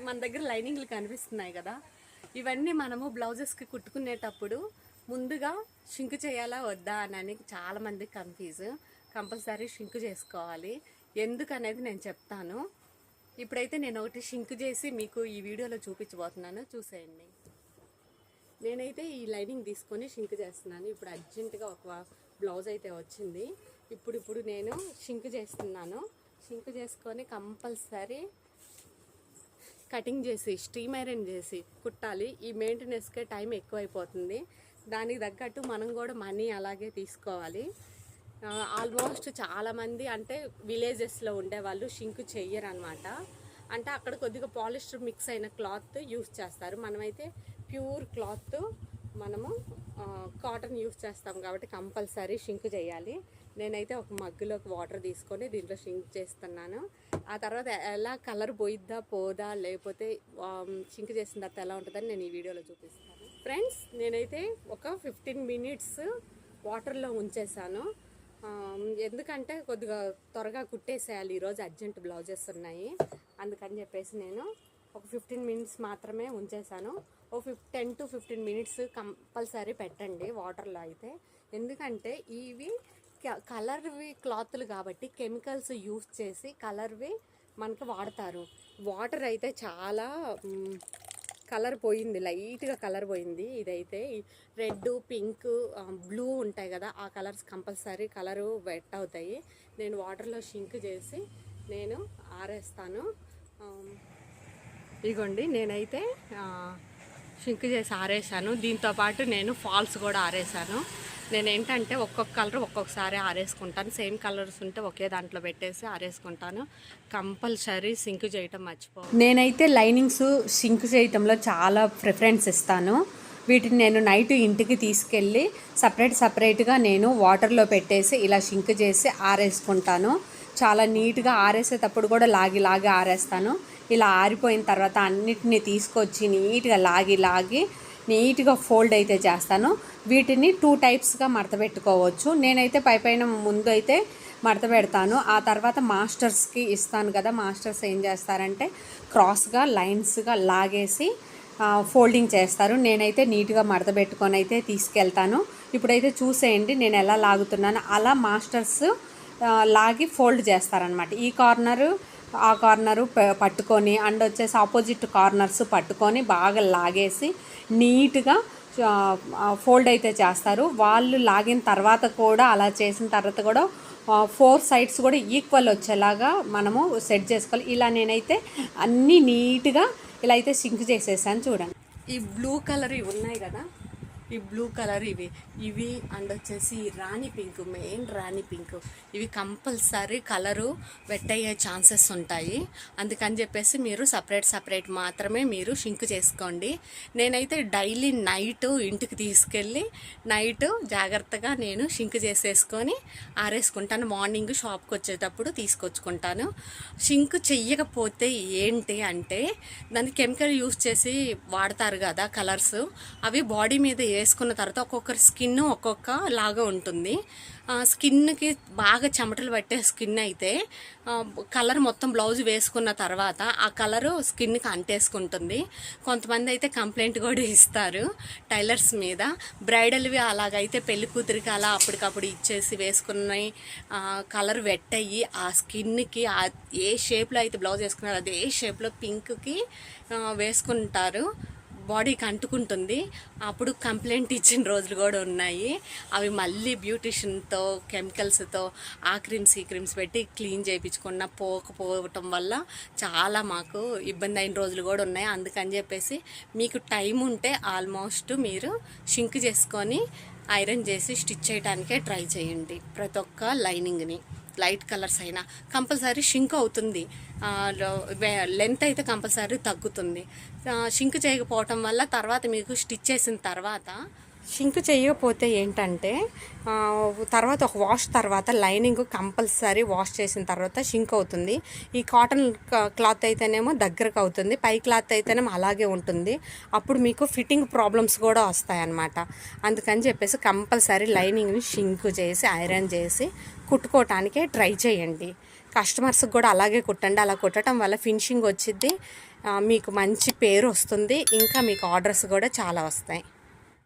మన దగ్గర లైనింగ్లు కనిపిస్తున్నాయి కదా, ఇవన్నీ మనము బ్లౌజెస్కి కుట్టుకునేటప్పుడు ముందుగా షింక్ చేయాలా వద్దా అని చాలామంది కన్ఫ్యూజ్. కంపల్సరీ షింక్ చేసుకోవాలి. ఎందుకనేది నేను చెప్తాను. ఇప్పుడైతే నేను ఒకటి షింక్ చేసి మీకు ఈ వీడియోలో చూపించబోతున్నాను, చూసేయండి. నేనైతే ఈ లైనింగ్ తీసుకొని షింక్ చేస్తున్నాను. ఇప్పుడు అర్జెంటుగా ఒక బ్లౌజ్ అయితే వచ్చింది. ఇప్పుడు నేను షింక్ చేస్తున్నాను. షింక్ చేసుకొని కంపల్సరీ కటింగ్ చేసి స్టీమ్ ఐరన్ చేసి కుట్టాలి. ఈ మెయింటెనెన్స్కే టైం ఎక్కువైపోతుంది. దానికి తగ్గట్టు మనం కూడా మనీ అలాగే తీసుకోవాలి. ఆల్మోస్ట్ చాలామంది అంటే విలేజెస్లో ఉండేవాళ్ళు షింక్ చెయ్యరు అనమాట. అంటే అక్కడ కొద్దిగా పాలిస్టర్ మిక్స్ అయిన క్లాత్ యూస్ చేస్తారు. మనమైతే ప్యూర్ క్లాత్ మనము కాటన్ యూస్ చేస్తాం కాబట్టి కంపల్సరీ షింక్ చేయాలి. నేనైతే ఒక మగ్గులోకి వాటర్ తీసుకొని దీంట్లో షింక్ చేస్తున్నాను. ఆ తర్వాత ఎలా కలర్ పోయిద్దా పోదా లేకపోతే షింక్ చేసిన తర్వాత ఎలా ఉంటుందని నేను ఈ వీడియోలో చూపిస్తాను. ఫ్రెండ్స్, నేనైతే ఒక 15 మినిట్స్ వాటర్లో ఉంచేసాను. ఎందుకంటే కొద్దిగా త్వరగా కుట్టేసేయాలి. ఈరోజు అర్జెంట్ బ్లౌజెస్ ఉన్నాయి, అందుకని చెప్పేసి నేను ఒక 15 మినిట్స్ మాత్రమే ఉంచేసాను. ఒక 10 to 15 మినిట్స్ కంపల్సరీ పెట్టండి వాటర్లో అయితే. ఎందుకంటే ఇవి కలర్వి క్లాత్లు కాబట్టి కెమికల్స్ యూస్ చేసి కలర్వి మనకు వాడతారు. వాటర్ అయితే చాలా కలర్ పోయింది, లైట్గా కలర్ పోయింది. ఇదైతే రెడ్, పింక్, బ్లూ ఉంటాయి కదా, ఆ కలర్స్ కంపల్సరీ కలరు వెట్ అవుతాయి. నేను వాటర్లో షింక్ చేసి నేను ఆరేస్తాను. ఇగోండి, నేనైతే షింక్ చేసి ఆరేసాను. దీంతోపాటు నేను ఫాల్స్ కూడా ఆరేసాను. నేను ఏంటంటే ఒక్కొక్క కలర్ ఒక్కొక్కసారి ఆరేసుకుంటాను. సేమ్ కలర్స్ ఉంటే ఒకే దాంట్లో పెట్టేసి ఆరేసుకుంటాను. కంపల్సరీ సింక్ చేయటం మర్చిపో. నేనైతే లైనింగ్స్ సింక్ చేయటంలో చాలా ప్రిఫరెన్స్ ఇస్తాను. వీటిని నేను నైట్ ఇంటికి తీసుకెళ్ళి సపరేట్గా నేను వాటర్లో పెట్టేసి ఇలా షింక్ చేసి ఆరేసుకుంటాను. చాలా నీట్గా ఆరేసేటప్పుడు కూడా లాగి ఆరేస్తాను. ఇలా ఆరిపోయిన తర్వాత అన్నిటినీ తీసుకొచ్చి నీట్గా లాగి నీట్గా ఫోల్డ్ అయితే చేస్తాను. వీటిని 2 టైప్స్గా మడత పెట్టుకోవచ్చు. నేనైతే పైన ముందు అయితే మడత పెడతాను. ఆ తర్వాత మాస్టర్స్కి ఇస్తాను కదా, మాస్టర్స్ ఏం చేస్తారంటే క్రాస్గా లైన్స్గా లాగేసి ఫోల్డింగ్ చేస్తారు. నేనైతే నీట్గా మడత పెట్టుకొని అయితే తీసుకెళ్తాను. ఇప్పుడైతే చూసేయండి నేను ఎలా లాగుతున్నాను. అలా మాస్టర్స్ లాగి ఫోల్డ్ చేస్తారనమాట. ఈ కార్నరు ఆ కార్నరు పట్టుకొని అండ్ వచ్చేసి ఆపోజిట్ కార్నర్స్ పట్టుకొని బాగా లాగేసి నీట్గా ఫోల్డ్ అయితే చేస్తారు. వాళ్ళు లాగిన తర్వాత కూడా అలా చేసిన తర్వాత కూడా 4 సైడ్స్ కూడా ఈక్వల్ వచ్చేలాగా మనము సెట్ చేసుకోవాలి. ఇలా నేనైతే అన్నీ నీట్గా ఇలా అయితే సింక్ చేసేసాను. చూడండి, ఈ బ్లూ కలర్ ఇవి ఉన్నాయి కదా, ఈ బ్లూ కలర్ ఇవి అండ్ వచ్చేసి రాణి పింక్, మెయిన్ రాణి పింక్, ఇవి కంపల్సరీ కలరు వెట్ అయ్యే ఛాన్సెస్ ఉంటాయి. అందుకని చెప్పేసి మీరు సపరేట్ మాత్రమే మీరు షింక్ చేసుకోండి. నేనైతే డైలీ నైట్ ఇంటికి తీసుకెళ్ళి నైట్ జాగ్రత్తగా నేను షింక్ చేసేసుకొని ఆరేసుకుంటాను. మార్నింగ్ షాప్కి వచ్చేటప్పుడు తీసుకొచ్చుకుంటాను. షింక్ చెయ్యకపోతే ఏంటి అంటే దాన్ని కెమికల్ యూస్ చేసి వాడతారు కదా కలర్స్, అవి బాడీ మీద వేసుకున్న తర్వాత ఒక్కొక్కరి స్కిన్ ఒక్కొక్క లాగా ఉంటుంది. స్కిన్కి బాగా చెమటలు పట్టే స్కిన్ అయితే కలర్ మొత్తం బ్లౌజ్ వేసుకున్న తర్వాత ఆ కలరు స్కిన్కి అంటేసుకుంటుంది. కొంతమంది అయితే కంప్లైంట్ కూడా ఇస్తారు టైలర్స్ మీద. బ్రైడల్వి అలాగైతే పెళ్లి కూతురికి అలా అప్పటికప్పుడు ఇచ్చేసి వేసుకున్నాయి కలర్ వెట్ అయ్యి ఆ స్కిన్కి ఏ షేప్లో అయితే బ్లౌజ్ వేసుకున్నారో అదే షేప్లో పింక్కి వేసుకుంటారు, బాడీకి అంటుకుంటుంది. అప్పుడు కంప్లైంట్ ఇచ్చిన రోజులు కూడా ఉన్నాయి. అవి మళ్ళీ బ్యూటిషియన్తో కెమికల్స్తో ఆ క్రీమ్స్ ఈ క్రీమ్స్ పెట్టి క్లీన్ చేయించుకున్న పోకపోవటం వల్ల చాలా మాకు ఇబ్బంది అయిన రోజులు కూడా ఉన్నాయి. అందుకని చెప్పేసి మీకు టైం ఉంటే ఆల్మోస్ట్ మీరు షింక్ చేసుకొని ఐరన్ చేసి స్టిచ్ చేయడానికే ట్రై చేయండి. ప్రతి ఒక్క లైనింగ్ని లైట్ కలర్స్ అయినా కంపల్సరీ షింక్ అవుతుంది. లెంత్ అయితే కంపల్సరీ తగ్గుతుంది. షింక్ చేయకపోవటం వల్ల తర్వాత మీకు స్టిచ్ చేసిన తర్వాత షింక్ చేయకపోతే ఏంటంటే తర్వాత ఒక వాష్ తర్వాత లైనింగ్ కంపల్సరీ వాష్ చేసిన తర్వాత షింక్ అవుతుంది. ఈ కాటన్ క్లాత్ అయితేనేమో దగ్గరకు అవుతుంది, పై క్లాత్ అయితేనేమో అలాగే ఉంటుంది. అప్పుడు మీకు ఫిట్టింగ్ ప్రాబ్లమ్స్ కూడా వస్తాయన్నమాట. అందుకని చెప్పేసి కంపల్సరీ లైనింగ్ని షింక్ చేసి ఐరన్ చేసి కుట్టుకోవటానికే ట్రై చేయండి. కస్టమర్స్కి కూడా అలాగే కుట్టండి. అలా కుట్టడం వల్ల ఫినిషింగ్ వచ్చిద్ది, మీకు మంచి పేరు వస్తుంది, ఇంకా మీకు ఆర్డర్స్ కూడా చాలా వస్తాయి.